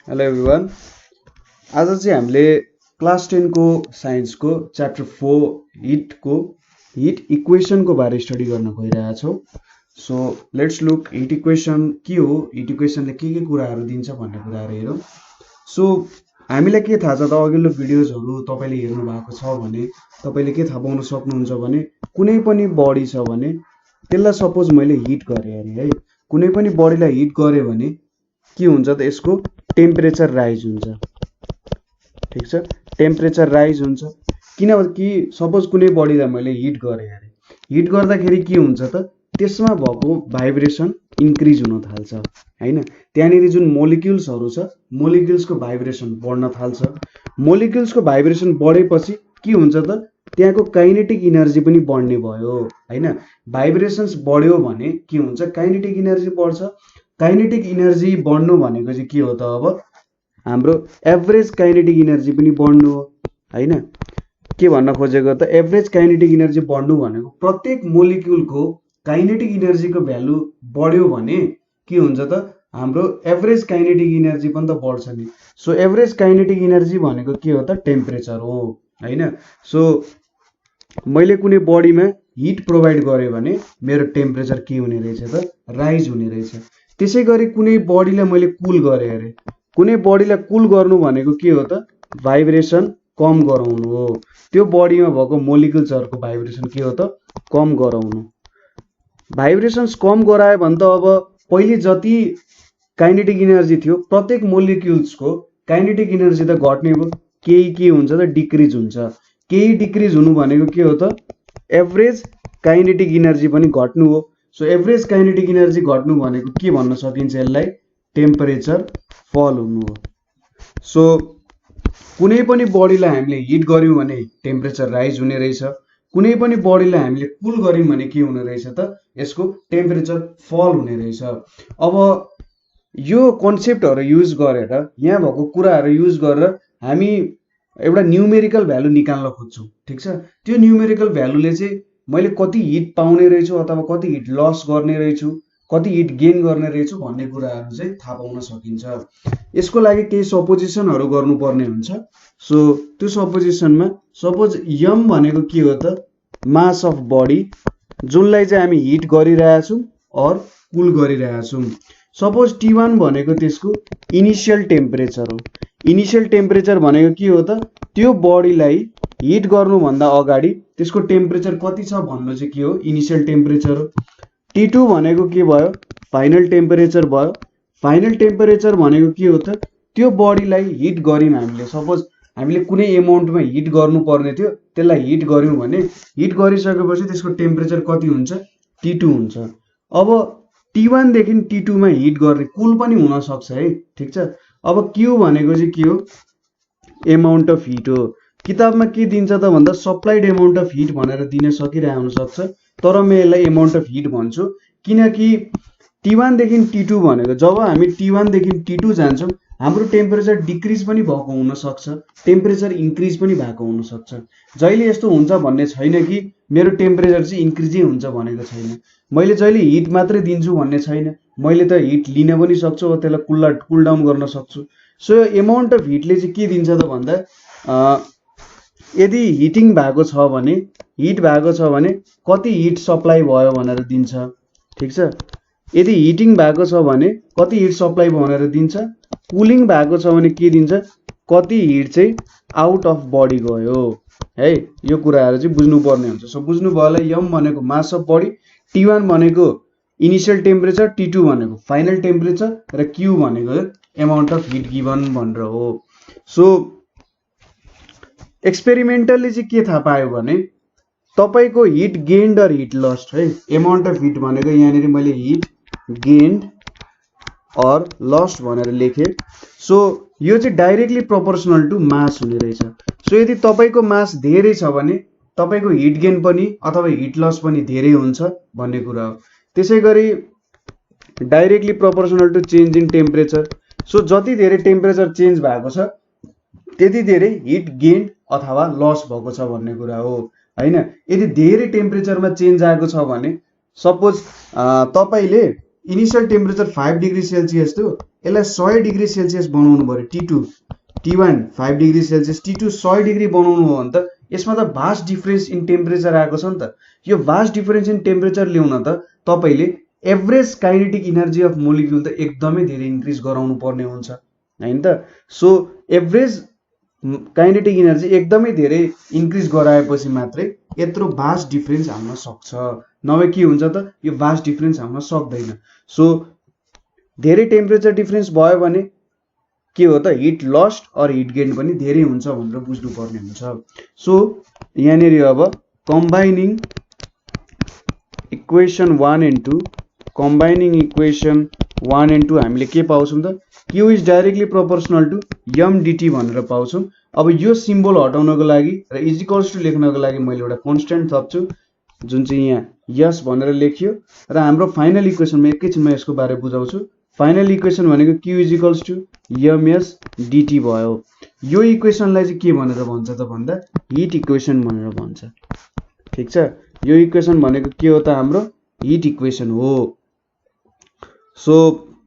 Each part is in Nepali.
Hello everyone. आज चाहिँ हामीले क्लास 10 को साइन्सको च्याप्टर 4 हिट इक्वेसनको बारे स्टडी गर्न गइरहेका छौँ। So let's look hit equation के हो, हिट इक्वेसनले के कुराहरू दिन्छ भन्ने कुराहरू हेरौँ। सो हामीलाई के थाहा छ त, अघिल्लो भिडियोजहरू तपाईँले हेर्नु भएको छ भने तपाईँले के थाहा पाउन सक्नुहुन्छ भने कुनै पनि बडी छ भने त्यसलाई सपोज मैले हिट गरेँ अरे है, कुनै पनि बडीलाई हिट गरेँ भने के हुन्छ त, यसको टेम्परेचर राइज हुन्छ। ठिक छ, टेम्परेचर राइज हुन्छ किनकि सपोज कुनै बडीलाई मैले हिट गरेँ अरे, हिट गर्दाखेरि के हुन्छ त, त्यसमा भएको भाइब्रेसन इन्क्रिज हुन थाल्छ हैन। त्यहाँनिर जुन मोलिक्युल्सहरू छ, मोलिक्युल्सको भाइब्रेसन बढ्न थाल्छ। मोलिक्युल्सको भाइब्रेसन बढेपछि के हुन्छ त, त्यहाँको काइनेटिक इनर्जी पनि बढ्ने भयो हैन। भाइब्रेसन्स बढ्यो भने के हुन्छ, काइनेटिक इनर्जी बढ्छ। काइनेटिक इनर्जी बढ्नु भनेको चाहिँ के हो त, अब हाम्रो एभरेज काइनेटिक इनर्जी पनि बढ्नु हो हैन। के भन्न खोजेको त, एभरेज काइनेटिक इनर्जी बढ्नु भनेको प्रत्येक मोलिक्युलको काइनेटिक इनर्जीको भ्यालु बढ्यो भने के हुन्छ त, हाम्रो एभरेज काइनेटिक इनर्जी पनि त बढ्छ नि। सो एभरेज काइनेटिक इनर्जी भनेको के हो त, टेम्परेचर हो हैन। सो मैले कुनै बडीमा हिट प्रोभाइड गरेँ भने मेरो टेम्परेचर के हुने रहेछ त, राइज हुने रहेछ। त्यसै गरी कुनै बडीलाई मैले कुल गरेँ अरे, कुनै बडीलाई कुल गर्नु भनेको के हो त, भाइब्रेसन कम गराउनु हो। त्यो बडीमा भएको मोलिक्युल्सहरूको भाइब्रेसन के हो त, कम गराउनु। भाइब्रेसन्स कम गरायो भने त अब पहिले जति काइनेटिक इनर्जी थियो प्रत्येक मोलिक्युल्सको काइनेटिक इनर्जी त घट्ने भयो, केही के हुन्छ त, डिक्रिज हुन्छ। केही डिक्रिज हुनु भनेको के हो त, एभरेज काइनेटिक इनर्जी पनि घट्नु हो। सो एभरेज काइनेटिक इनर्जी घट्नु भनेको के भन्न सकिन्छ, यसलाई टेम्परेचर फल हुनु हो। सो कुनै पनि बडीलाई हामीले हिट गर्यौँ भने टेम्परेचर राइज हुने रहेछ, कुनै पनि बडीलाई हामीले कुल गर्यौँ भने के हुने रहेछ त, यसको टेम्परेचर फल हुने रहेछ। अब यो कन्सेप्टहरू युज गरेर, यहाँ भएको कुराहरू युज गरेर हामी एउटा न्युमेरिकल भ्यालु निकाल्न खोज्छौँ। ठिक छ, त्यो न्युमेरिकल भ्यालुले चाहिँ मैले कति हिट पाउने रहेछु अथवा कति हिट लस गर्ने रहेछु, कति हिट गेन गर्ने रहेछु भन्ने कुराहरू चाहिँ थाहा पाउन सकिन्छ। यसको लागि केही सपोजिसनहरू गर्नुपर्ने हुन्छ। सो त्यो सपोजिसनमा सपोज यम भनेको के हो त, मास अफ बडी जुनलाई चाहिँ हामी हिट गरिरहेछौँ और कुल गरिरहेछौँ। सपोज T1 भनेको त्यसको इनिसियल टेम्परेचर हो। इनिसियल टेम्परेचर भनेको के हो त, त्यो बडीलाई हिट गर्नुभन्दा अगाडि त्यसको टेम्परेचर कति छ भन्नु चाहिँ के हो, इनिसियल टेम्परेचर हो। T2 भनेको के भयो, फाइनल टेम्परेचर भयो। फाइनल टेम्परेचर भनेको के हो त, त्यो बडीलाई हिट गऱ्यौँ हामीले, सपोज हामीले कुनै एमाउन्टमा हिट गर्नुपर्ने थियो, त्यसलाई हिट गऱ्यौँ भने हिट गरिसकेपछि त्यसको टेम्परेचर कति हुन्छ, T2 हुन्छ। अब T1 देखि T2 मा हिट गर्ने कुल पनि हुन सक्छ है। ठिक छ, अब Q भनेको चाहिँ के हो, एमाउन्ट अफ हिट हो। किताबमा के दिन्छ त भन्दा सप्लाइड एमाउन्ट अफ हिट भनेर दिन सकिरहेको हुन सक्छ, तर म यसलाई एमाउन्ट अफ हिट भन्छु किनकि T1 देखि T2 भनेको जब हामी T1 देखि T2 जान्छौँ हाम्रो टेम्परेचर डिक्रिज पनि भएको हुन सक्छ, टेम्परेचर इन्क्रिज पनि भएको हुन सक्छ। जहिले यस्तो हुन्छ भन्ने छैन कि मेरो टेम्परेचर चाहिँ इन्क्रिजै हुन्छ भनेको छैन। मैले जहिले हिट मात्रै दिन्छु भन्ने छैन, मैले त हिट लिन पनि सक्छु, त्यसलाई कुल डाउन गर्न सक्छु। सो एमाउन्ट अफ हिटले चाहिँ के दिन्छ त भन्दा यदि हिटिङ भएको छ भने, हिट भएको छ भने कति हिट सप्लाई भयो भनेर दिन्छ। ठिक छ, यदि हिटिङ भएको छ भने कति हिट सप्लाई भनेर दिन्छ। कुलिङ भएको छ भने के दिन्छ, कति हिट चाहिँ आउट अफ बडी गयो है। यो कुराहरू चाहिँ बुझ्नुपर्ने हुन्छ। सो बुझ्नु भयो होला, यम भनेको मास अफ बडी, T1 भनेको इनिसियल टेम्परेचर, T2 भनेको फाइनल टेम्परेचर र Q भनेको एमाउन्ट अफ हिट गिभन भनेर हो। सो एक्सपेरिमेन्टली चाहिँ के थाहा पायो भने तपाईको हिट गेन्ड र हिट लस्ट है। एमाउन्ट अफ हिट भनेको यहाँनिर मैले हिट गेन्ड और लस्ट भनेर लेखेँ। सो यो चाहिँ डाइरेक्टली प्रोपोर्सनल टु मास हुने रहेछ। सो यदि तपाईको मास धेरै छ भने तपाईको हिट गेन पनि अथवा हिट लस पनि धेरै हुन्छ भन्ने कुरा हो। त्यसै गरी directly proportional to change in temperature. So जति धेरै टेम्परेचर चेन्ज भएको छ त्यति धेरै हिट गेन अथवा लस भएको छ भन्ने कुरा हो हैन। यदि धेरै टेम्परेचरमा चेन्ज आएको छ भने सपोज तपाईले इनिशियल टेम्परेचर 5 डिग्री सेल्सियस थियो, यसलाई 100 डिग्री सेल्सियस बनाउनु पर्यो। T2 T1 5 degree Celsius, T2 100 degree बनाउनु हो भने त यसमा त भास्ट डिफरेन्स इन टेम्परेचर आएको छ नि त। यो भास्ट डिफरेन्स इन टेम्परेचर ल्याउन त तपाईले average kinetic energy of molecule त एकदमै धेरै इन्क्रिज गराउनु पर्ने हुन्छ हैन त। सो एभरेज काइनेटिक इनर्जी एकदमै धेरै इन्क्रिज गराएपछि मात्रै यत्रो भास्ट डिफरेन्स आउन सक्छ, नभए के हुन्छ त यो भास्ट डिफरेन्स आउन सक्दैन। सो धेरै टेम्परेचर डिफरेन्स भयो भने के हो त heat lost or heat gain पनि धेरै हुन्छ भनेर बुझ्नु पर्ने हुन्छ। सो यहाँनेरि अब combining equation 1 and 2, combining equation 1 and 2 हामीले के पाउँछौं त Q is directly proportional to m dt भनेर पाउँछौं। अब यो सिम्बल हटाउनको लागि र इज इक्वल्स टु लेख्नको लागि मैले एउटा कन्स्ट्यान्ट थप्छु जुन चाहिँ यहाँ s भनेर लेखियो र हाम्रो फाइनल इक्वेसनमा एकैछिनमा यसको बारे बुझाउँछु। फाइनल इक्वेसन भनेको Q is equals to ms dt भयो। यो इक्वेसनलाई चाहिँ के भनेर भन्छ त भन्दा हिट इक्वेसन भनेर भन्छ। ठीक छ, यो इक्वेसन भनेको के हो त हाम्रो हिट इक्वेसन हो। सो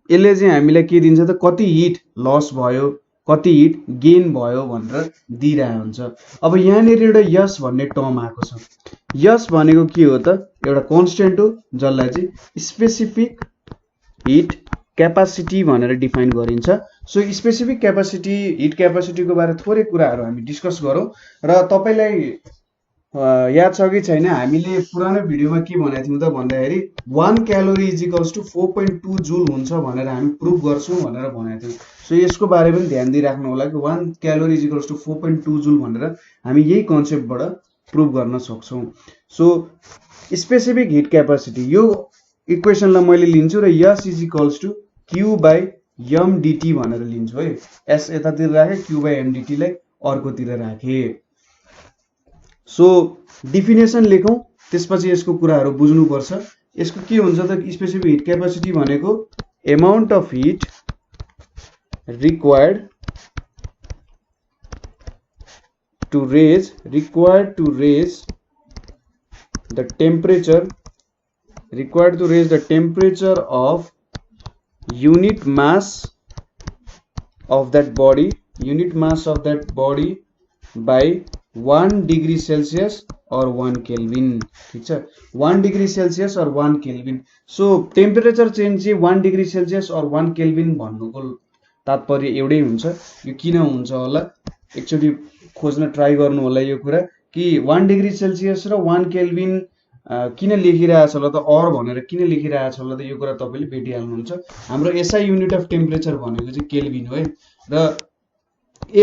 यसले चाहिँ हामीलाई के दिन्छ त कति हिट लस भयो, कति हिट गेन भयो भनेर दिइरहेको हुन्छ। अब यहाँनिर एउटा यस भन्ने टर्म आएको छ। यस भनेको के हो त एउटा कन्स्टेन्ट हो जसलाई चाहिँ स्पेसिफिक हिट क्यापासिटी भनेर डिफाइन गरिन्छ। सो स्पेसिफिक क्यापासिटी हिट क्यापासिटीको बारे थोरै कुराहरू हामी डिस्कस गरौँ। र तपाईलाई याद छ कि छैन हामीले पुरानो भिडियोमा के भनेको थियौं त भन्दाखेरि 1 क्यालोरी इज इक्वल्स टु 4.2 जुल हुन्छ भनेर हामी प्रुभ गर्छौं भनेर भनेको थियौं। सो यसको बारे पनि ध्यान दिइराख्नु होला कि 1 क्यालोरी इज इक्वल्स टु 4.2 जुल भनेर हामी यही कन्सेप्टबाट प्रुभ गर्न सक्छौं। सो स्पेसिफिक हिट क्यापासिटी यो इक्वेसनलाई मैले लिन्छु र s is equals to q by m dt भनेर लिन्छु है। s यतातिर राखे, q बाइ m dt लाई अर्कोतिर राखे। सो डिफिनेसन लेखौं, त्यसपछि यसको कुराहरू बुझ्नु पर्छ। यसको के हुन्छ त स्पेसिफिक हिट क्यापासिटी भनेको amount of heat required to raise the temperature of unit mass of that body by 1 degree Celsius or 1 Kelvin। ठीक छ, 1 degree Celsius or 1 Kelvin। So temperature change चाहिँ 1 degree Celsius or 1 Kelvin भन्नुको तात्पर्य एउटै हुन्छ। यो किन हुन्छ होला एकचोटि खोज्न ट्राई गर्नु होला यो कुरा कि 1 degree Celsius र 1 Kelvin किन लेखिरहेछ होला त और भनेर किन लेखिरहेछ होला त यो कुरा तपाईले भेटिहाल्नुहुन्छ। हाम्रो एसआई युनिट अफ टेम्परेचर भनेको चाहिँ केल्भिन हो है, र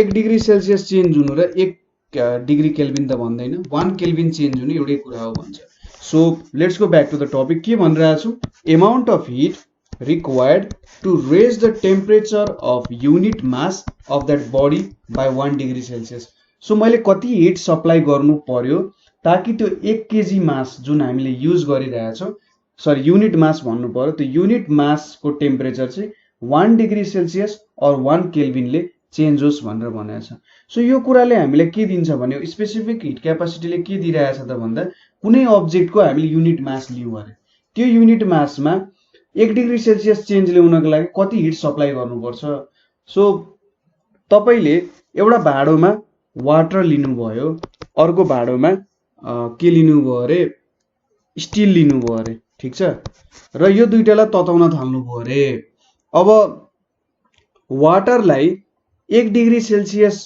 1 डिग्री सेल्सियस चेन्ज हुनु र 1 डिग्री केल्भिन त भन्दैन, 1 केल्भिन चेन्ज हुनु एउटै कुरा हो भन्छ। So let's go back to the topic. के भनिरहेको छु, amount of heat required to raise the temperature of unit mass of that body by 1 degree Celsius. So मैले कति हिट सप्लाई गर्नु पर्यो ताकि त्यो 1 केजी मास जुन हामीले युज गरिरहेछौं, सरी युनिट मास भन्नु पर्यो, त्यो युनिट मासको टेम्परेचर चाहिँ 1 डिग्री सेल्सियस और 1 केल्भिनले चेन्ज होस् भनेर भनेको छ। सो यो कुराले हामीलाई के दिन्छ भने स्पेसिफिक हिट क्यापासिटीले के दिइरहेछ त भन्दा कुनै अब्जेक्टको हामीले युनिट मास लियौं अरे, त्यो युनिट मासमा 1 डिग्री सेल्सियस चेन्ज ल्याउनको लागि कति हिट सप्लाई गर्नुपर्छ। सो तपाईले एउटा भाँडोमा वाटर लिनुभयो, अर्को भाँडोमा के लिनुभयो अरे स्टिल लिनुभयो अरे। ठीक छ, र यो दुईटालाई तताउन थाल्नुभयो अरे। अब वाटरलाई 1 डिग्री सेल्सियस,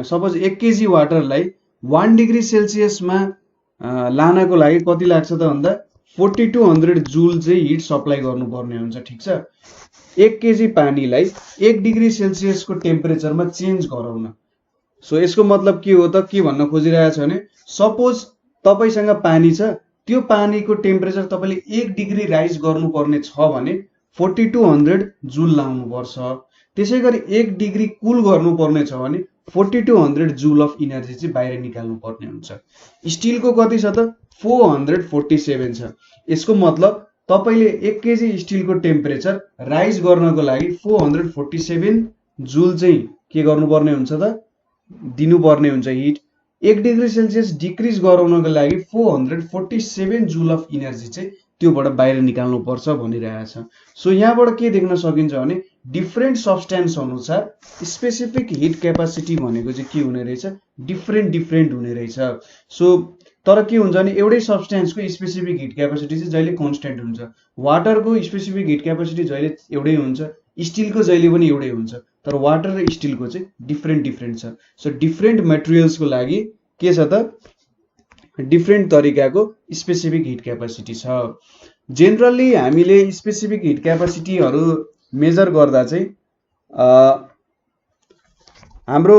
सपोज 1 केजी वाटरलाई 1 डिग्री सेल्सियसमा लानको लागि कति लाग्छ त भन्दा 4200 जुल चाहिँ हिट सप्लाई गर्नुपर्ने हुन्छ। ठीक छ, 1 केजी पानीलाई 1 डिग्री सेल्सियसको टेम्परेचरमा चेन्ज गराउन। सो यसको मतलब के हो त, के भन्न खोजिरहेछ भने सपोज तपाईसँग पानी छ, त्यो पानीको टेम्परेचर तपाईले 1 डिग्री राइज गर्नुपर्ने छ भने 4200 जुल लाउनु पर्छ। त्यसैगरी 1 डिग्री कुल गर्नुपर्ने छ भने 4200 जुल अफ इनर्जी चाहिँ बाहिर निकाल्नु पर्ने हुन्छ। स्टिलको कति छ त 447 छ। यसको मतलब तपाईले 1 केजी स्टिलको टेम्परेचर राइज गर्नको लागि 447 जुल चाहिँ के गर्नुपर्ने हुन्छ त दिनुपर्ने हुन्छ हिट। 1 डिग्री सेल्सियस डिक्रिज गराउनको लागि 447 जुल अफ इनर्जी चाहिँ त्योबाट बाहिर निकाल्नु पर्छ भनिरहेछ। सो यहाँबाट के देख्न सकिन्छ भने डिफ्रेन्ट सब्स्टेन्स अनुसार स्पेसिफिक हिट क्यापासिटी भनेको चाहिँ के हुने रहेछ, डिफ्रेन्ट हुने रहेछ। सो तर के हुन्छ भने एउटै सब्स्टेन्सको स्पेसिफिक हिट क्यापासिटी चाहिँ जहिले कन्स्टेन्ट हुन्छ। वाटरको स्पेसिफिक हिट क्यापासिटी जहिले एउटै हुन्छ, स्टिलको जहिले पनि एउटै हुन्छ, तर वाटर र स्टिलको चाहिँ डिफ्रेन्ट छ। सो डिफ्रेन्ट मेटेरियल्सको लागि के छ त, डिफ्रेन्ट तरिकाको स्पेसिफिक हिट क्यापासिटी छ। जेनरली हामीले स्पेसिफिक हिट क्यापासिटीहरू मेजर गर्दा चाहिँ हाम्रो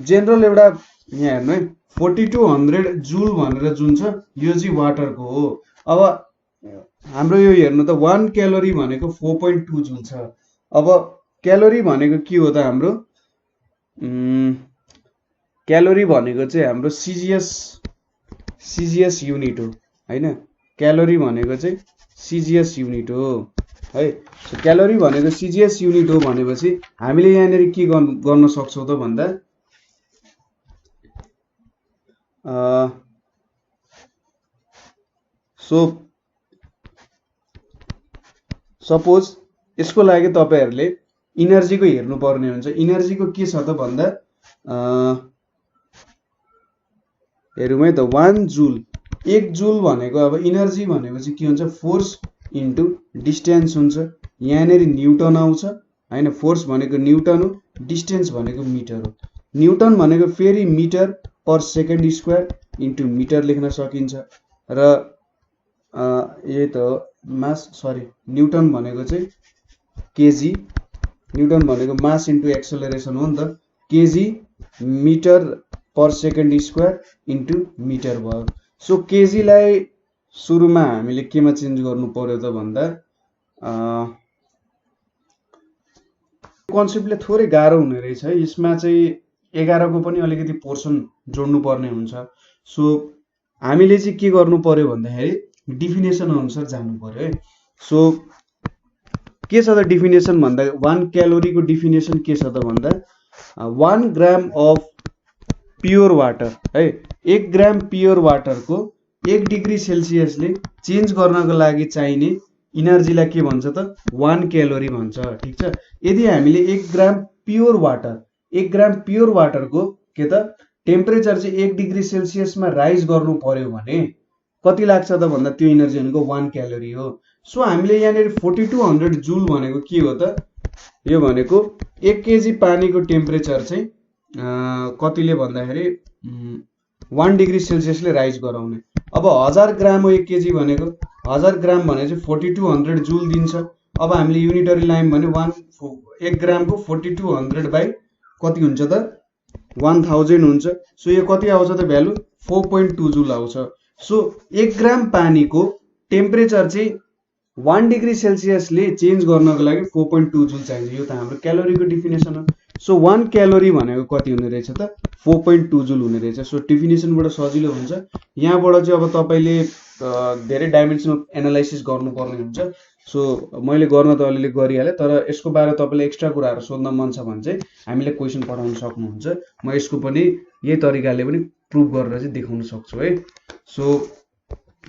जेनरल एउटा यहाँ हेर्नु है 4200 जुल भनेर जुन छ यो चाहिँ वाटरको हो। अब हाम्रो यो हेर्नु त 1 क्यालोरी भनेको 4.2 जुल छ। अब क्यालोरी भनेको के हो त, हाम्रो क्यालोरी भनेको चाहिँ हाम्रो सिजिएस युनिट हो हैन। क्यालोरी भनेको चाहिँ सिजिएस युनिट हो है। सो क्यालोरी भनेको सिजिएस युनिट हो भनेपछि हामीले यहाँनिर के गर्न सक्छौं त भन्दा सो सपोज यसको लागि तपाईहरुले इनर्जीको हेर्नु पर्ने हुन्छ। इनर्जीको के छ त भन्दा हेरौँ है त 1 जुल 1 जुल भनेको अब इनर्जी भनेको चाहिँ के हुन्छ, फोर्स इन्टु डिस्टेन्स हुन्छ। यहाँनिर न्युटन आउँछ हैन, फोर्स भनेको न्युटन हो, डिस्टेन्स भनेको मिटर हो। न्युटन भनेको फेरि metre per second square into metre लेख्न सकिन्छ र यही त मास न्युटन भनेको चाहिँ केजी, न्युटन भनेको मास इन्टु एक्सेलरेसन हो नि त, KG metre per second square into metre भयो। सो केजीलाई सुरुमा हामीले केमा चेन्ज गर्नु पर्यो त भन्दा कन्सेप्टले थोरै गाह्रो हुने रहेछ है। यसमा चाहिँ 11 को पनि अलिकति पोर्सन जोड्नु पर्ने हुन्छ। सो हामीले चाहिँ के गर्नु पर्यो भन्दाखेरि डिफिनेसन अनुसार जानु पर्यो है। सो के छ त डिफिनेसन भन्दा 1 क्यालोरी को डिफिनेसन के छ त भन्दा 1 ग्राम अफ प्योर वाटर है। 1 ग्राम प्योर वाटर को 1 डिग्री सेल्सियसले चेन्ज गर्नको लागि चाहिने इनर्जीलाई के भन्छ त 1 क्यालोरी भन्छ। ठीक छ। यदि हामीले 1 ग्राम प्योर वाटर को के त टेम्परेचर चाहिँ 1 डिग्री सेल्सियसमा राइज गर्नु पर्यो भने कति लाग्छ त भन्दा त्यो इनर्जी भनेको 1 क्यालोरी हो। सो हामीले यहाँनिर 4200 जुल भनेको के हो त, यो भनेको 1 केजी पानीको टेम्परेचर चाहिँ कतिले भन्दाखेरि 1 डिग्री सेल्सियसले राइज गराउने। अब 1000 ग्राम हो 1 केजी भनेको, 1000 ग्राम भने चाहिँ 4200 जुल दिन्छ। अब हामीले युनिटरी लाइन भने 1 ग्राम को 4200 बाई कति हुन्छ त 1000 हुन्छ। सो यो कति आउँछ त भ्यालु 4.2 जुल आउँछ। सो 1 ग्राम पानीको टेम्परेचर चाहिँ 1 डिग्री सेल्सियसले चेन्ज गर्नको लागि 4.2 जुल चाहिन्छ। यो त हाम्रो क्यालोरीको डिफिनेसन हो। सो 1 क्यालोरी भनेको कति हुने रहेछ त 4.2 जुल हुने रहेछ। सो डिफिनेसनबाट सजिलो हुन्छ। यहाँबाट चाहिँ अब तपाईले धेरै डाइमेन्सनल एनालाइसिस गर्नुपर्ने हुन्छ। सो मैले गर्न त अलिअलि गरिहाले, तर यसको बारे तपाईले एक्स्ट्रा कुराहरु सोध्न मन छ भने चाहिँ हामीले क्वेशन पठाउन सक्नुहुन्छ। म यसको पनि यही तरिकाले पनि प्रुफ गरेर चाहिँ देखाउन सक्छु है। सो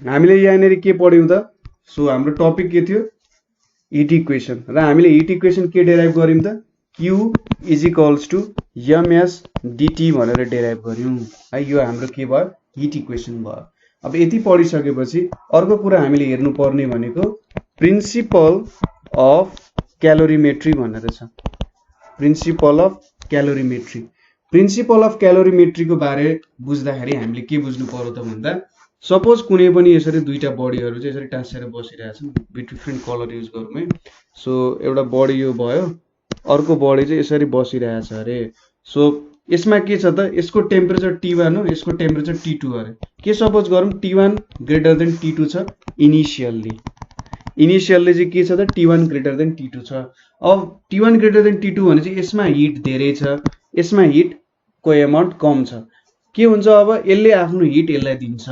हामीले यहाँनिर के पढ्यौं त, सो हाम्रो टपिक के थियो, हिट इक्वेसन, र हामीले हिट इक्वेसन के डेराइभ गर्यौं त Q is equals to ms dt भनेर डेराइभ गर्यौं है। यो हाम्रो के भयो, हिट इक्वेसन भयो। अब यति पढिसकेपछि अर्को कुरा हामीले हेर्नु पर्ने भनेको प्रिन्सिपल अफ क्यालोरीमेट्री भनेर छ। प्रिन्सिपल अफ क्यालोरीमेट्री, प्रिन्सिपल अफ क्यालोरीमेट्री को बारे बुझ्दाखेरि हामीले के बुझ्नु पर्यो त भन्दा सपोज कुनै पनि यसरी दुईटा बडीहरु चाहिँ यसरी टाँसेर बसिरहेछन्, डिफ्रेन्ट कलर युज गरौँ है। सो एउटा बडी यो भयो, अर्को बडी चाहिँ यसरी बसिरहेछ अरे। सो यसमा के छ त, यसको टेम्परेचर T1 हो, यसको टेम्परेचर T2 अरे। के सपोज गरौँ T1 ग्रेटर देन T2 छ इनिशियली चाहिँ के छ त T1 ग्रेटर देन T2 छ। अब T1 ग्रेटर देन T2 भने चाहिँ यसमा हिट धेरै छ, यसमा हिट को अमाउन्ट कम छ। के हुन्छ अब यसले आफ्नो हिट यसलाई दिन्छ।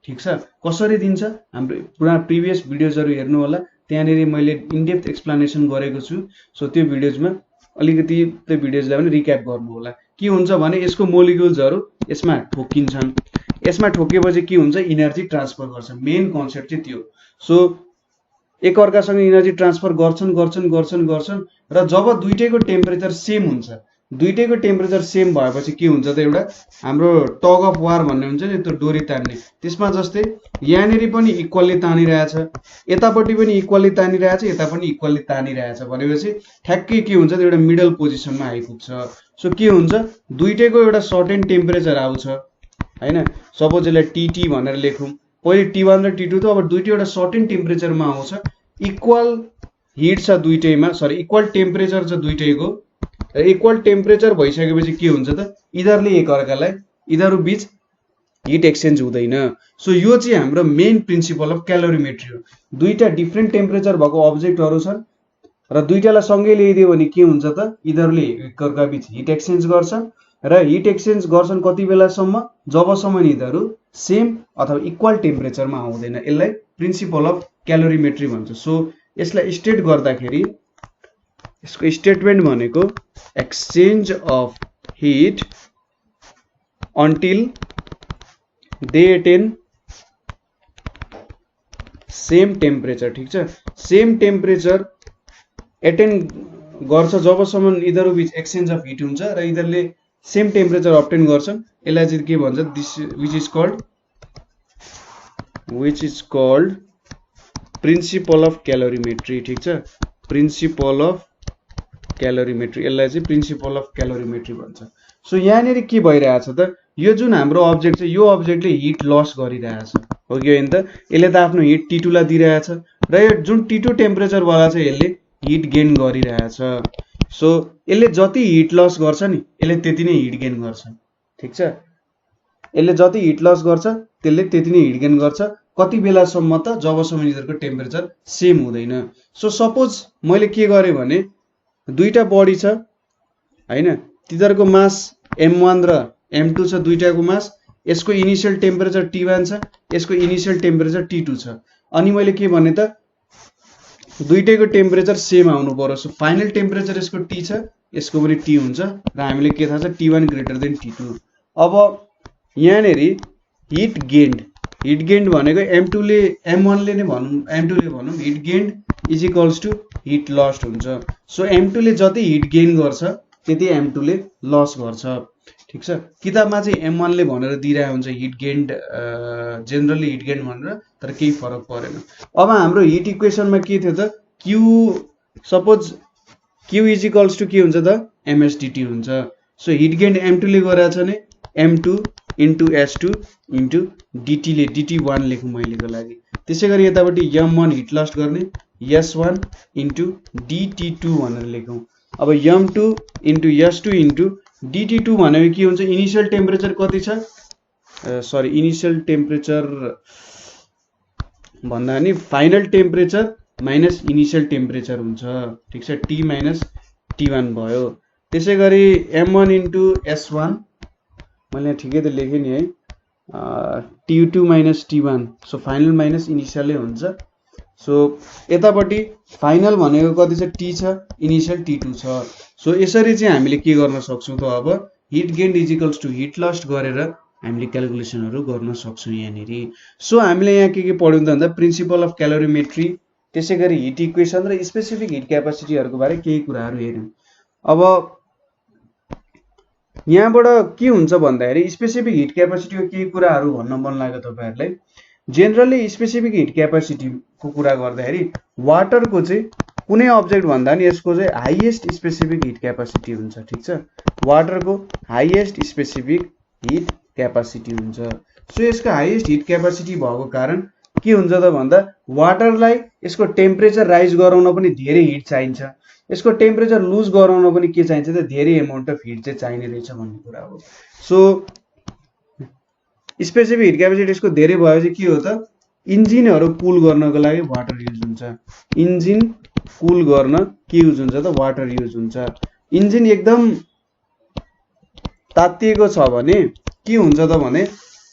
ठीक छ। कसरी दिन्छ, हाम्रो पुरा प्रिभियस भिडियोजहरु हेर्नु होला, त्यहाँनेरि मैले इन डेप्थ एक्सप्लेनेसन गरेको छु। सो त्यो भिडियोजमा अलिकति त्यो भिडियोजलाई पनि रिक्याप गर्नु होला। के हुन्छ भने यसको मोलिक्युल्सहरु यसमा ठोकिन्छन्, यसमा ठोकेपछि के हुन्छ, इनर्जी ट्रान्सफर गर्छ। मेन कन्सेप्ट चाहिँ त्यो। सो एक अर्कासँग इनर्जी ट्रान्सफर गर्छन् गर्छन् गर्छन् गर्छन् र जब दुईटैको टेम्परेचर सेम हुन्छ, दुईटैको टेम्परेचर सेम भएपछि के हुन्छ त एउटा हाम्रो टग अफ वार भन्ने हुन्छ नि, त्यो डोरी तान्ने, त्यसमा जस्तै यहाँनिर पनि इक्वल्ली तानिरहेछ, यतापट्टि पनि इक्वल्ली तानिरहेछ, यता पनि इक्वल्ली तानिरहेछ भनेपछि ठ्याक्कै के हुन्छ त एउटा मिडल पोजिसनमा आइपुग्छ। सो के हुन्छ दुईटैको एउटा सर्टेन टेम्परेचर आउँछ हैन। सपोज यसलाई टीटी भनेर लेखौँ, पहिले T1 र T2 त अब दुईटै एउटा सर्टेन टेम्परेचरमा आउँछ, इक्वल हिट छ दुईटैमा, सरी इक्वल टेम्परेचर छ दुईटैको, र इक्वल टेम्परेचर भइसकेपछि के हुन्छ त यिनीहरूले एक अर्कालाई, यिनीहरू बीच हिट एक्सचेन्ज हुँदैन। सो यो चाहिँ हाम्रो मेन प्रिन्सिपल अफ क्यालोरिमेट्री हो। दुईटा डिफ्रेन्ट टेम्परेचर भएको अब्जेक्टहरू छन् र दुईटालाई सँगै ल्याइदियो भने के हुन्छ त यिनीहरूले एक अर्का बीच हिट एक्सचेन्ज गर्छन् र हिट एक्सचेन्ज गर्छन् कति बेलासम्म, जबसम्म यिनीहरू सेम अथवा इक्वल टेम्परेचरमा आउँदैन। यसलाई प्रिन्सिपल अफ क्यालोरिमेट्री भन्छ। सो यसलाई स्टेट गर्दाखेरि यसको स्टेटमेन्ट भनेको exchange of heat until they attain same temperature, ठिक छ, सेम टेम्परेचर एटेन गर्छ जबसम्म यिनीहरू बीच एक्सचेन्ज अफ हिट हुन्छ र यिनीहरूले सेम टेम्परेचर अब्टेन गर्छन्। यसलाई चाहिँ के भन्छ, this which is called principle of calorimetry, ठिक छ, प्रिन्सिपल अफ क्यालोरिमेट्री, यसलाई चाहिँ प्रिन्सिपल अफ क्यालोरिमेट्री भन्छ। सो यहाँनिर के भइरहेछ त यो जुन हाम्रो अब्जेक्ट छ यो अब्जेक्टले हिट लस गरिरहेछ, हो कि होइन त, यसले त आफ्नो हिट T2 लाई दिइरहेछ र यो जुन T2 टेम्परेचर वाला छ यसले हिट गेन गरिरहेछ। सो यसले जति हिट लस गर्छ नि यसले त्यति नै हिट गेन गर्छ, ठिक छ, यसले जति हिट लस गर्छ त्यसले त्यति नै हिट गेन गर्छ। कति बेलासम्म त जबसम्म यिनीहरूको टेम्परेचर सेम हुँदैन। सो सपोज मैले के गरेँ भने दुईटा बडी छ हैन, तिनीहरूको मास M1 र M2 छ, दुईटाको मास, यसको इनिशियल टेम्परेचर T1 छ, यसको इनिशियल टेम्परेचर T2 छ, अनि मैले के भने त दुईटैको टेम्परेचर सेम आउनु पर्यो। सो फाइनल टेम्परेचर यसको T छ, यसको पनि T हुन्छ र हामीले के थाहा छ T1 ग्रेटर देन T2। अब यहाँनिर हिट गेन्ड भनेको M2 ले M1 ले नै भनौँ, M2 ले भनौँ, heat gained is equals to heat lost हुन्छ। सो M2 ले जति हिट गेन गर्छ त्यति M2 ले लस गर्छ, ठिक छ। किताबमा चाहिँ M1 ले भनेर दिइरहेको हुन्छ hit gained, generally hit gained भनेर, तर केही फरक परेन। अब हाम्रो हिट इक्वेसनमा के थियो त Q, suppose Q is equals to के हुन्छ त msdt हुन्छ। सो हिट गेन्ड M2 ले गरेछ भने M2 into S2 into dt ले dt1 लेखौँ मैलेको लागि। त्यसै गरी यतापट्टि M1 हिट लस्ट गर्ने S1 इन्टु dt2 भनेर लेखौँ। अब M2 into S2 into dt2 भनेको के हुन्छ, इनिशियल टेम्परेचर कति छ, सरी इनिशियल टेम्परेचर भन्दा नि final temperature minus initial temperature हुन्छ, ठिक छ, T माइनस T1 भयो। त्यसै गरी M1 इन्टु S1 मैले ठिकै त लेखेँ नि है, T2 minus T1, so final minus इनिशियलै हुन्छ। सो यतापट्टि फाइनल भनेको कति छ T छ, इनिशियल T2 छ। सो यसरी चाहिँ हामीले के गर्न सक्छौँ त अब heat gained is equals to heat lost गरेर हामीले क्यालकुलेसनहरू गर्न सक्छौँ यहाँनिर। सो हामीले यहाँ के पढ्यौँ त भन्दा प्रिन्सिपल अफ क्यालोरिमेट्री, त्यसै गरी हिट इक्वेसन र स्पेसिफिक हिट क्यापासिटीहरूको बारे केही कुराहरू हेर्यौँ। अब यहाँबाट के हुन्छ भन्दाखेरि स्पेसिफिक हिट क्यापासिटीको केही कुराहरू भन्न मन लाग्यो तपाईहरुलाई। जेनरली स्पेसिफिक हिट क्यापासिटीको कुरा गर्दाखेरि वाटरको चाहिँ कुनै अब्जेक्ट भन्दा नि यसको चाहिँ हाईएस्ट स्पेसिफिक हिट क्यापासिटी हुन्छ, ठीक छ, वाटरको हाईएस्ट स्पेसिफिक हिट क्यापासिटी हुन्छ। सो यसको हाईएस्ट हिट क्यापासिटी भएको कारण के हुन्छ त भन्दा वाटरलाई यसको टेम्परेचर राइज गराउन पनि धेरै हिट चाहिन्छ, यसको टेम्परेचर लुज गराउन पनि के चाहिन्छ त धेरै एमाउन्ट अफ हिट चाहिँ चाहिने रहेछ भन्ने कुरा हो। सो स्पेसिफिक हिट क्यापासिटी यसको धेरै भएपछि के हो त इन्जिनहरु कुल गर्नको लागि वाटर युज हुन्छ, इन्जिन कुल गर्न के युज हुन्छ त वाटर युज हुन्छ। इन्जिन एकदम तातिएको छ भने के हुन्छ त भने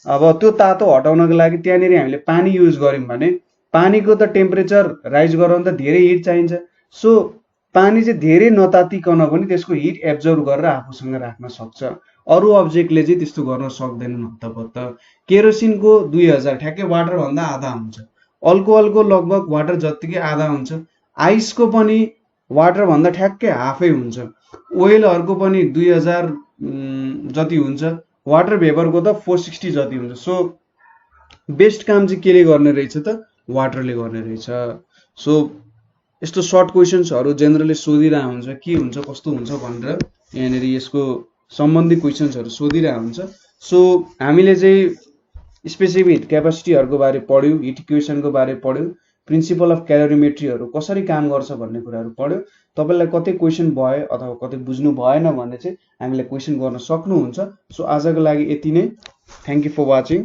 अब त्यो तातो हटाउनको लागि त्यहाँनेरि हामीले पानी युज गर्यौं भने पानीको त टेम्परेचर राइज गराउन त धेरै हिट चाहिन्छ। सो पानी चाहिँ धेरै नतातिकन पनि त्यसको हिट एब्जर्ब गरेर आफूसँग राख्न सक्छ। अरु अब्जेक्टले चाहिँ त्यस्तो गर्न सक्दैनन् हत्तपत्त। केरोसिनको 2000 ठ्याक्कै वाटर भन्दा आधा हुन्छ, अल्कोहलको लगभग वाटर जत्तिकै आधा हुन्छ, आइसको पनि वाटर भन्दा ठ्याक्कै हाफै हुन्छ, ओइलहरूको पनि 2000 जति हुन्छ, वाटर भेपरको त 460 जति हुन्छ। सो बेस्ट काम चाहिँ केले गर्ने रहेछ त, वाटरले गर्ने रहेछ। सो यस्तो सर्ट क्वेसन्सहरू जेनरली सोधिरहेको हुन्छ, के हुन्छ कस्तो हुन्छ भनेर यहाँनिर यसको सम्बन्धित क्वेसन्सहरू सोधिरहेको हुन्छ। सो हामीले चाहिँ स्पेसिफिक हिट क्यापेसिटीहरूको बारे पढ्यौँ, हिट इक्वेसनको बारे पढ्यौँ, प्रिन्सिपल अफ क्यालोरिमेट्रीहरू कसरी काम गर्छ भन्ने कुराहरू पढ्यौँ। तपाईँलाई कतै क्वेसन भयो अथवा कतै बुझ्नु भएन भने चाहिँ हामीलाई क्वेसन गर्न सक्नुहुन्छ। सो आजको लागि यति नै। Thank you for watching.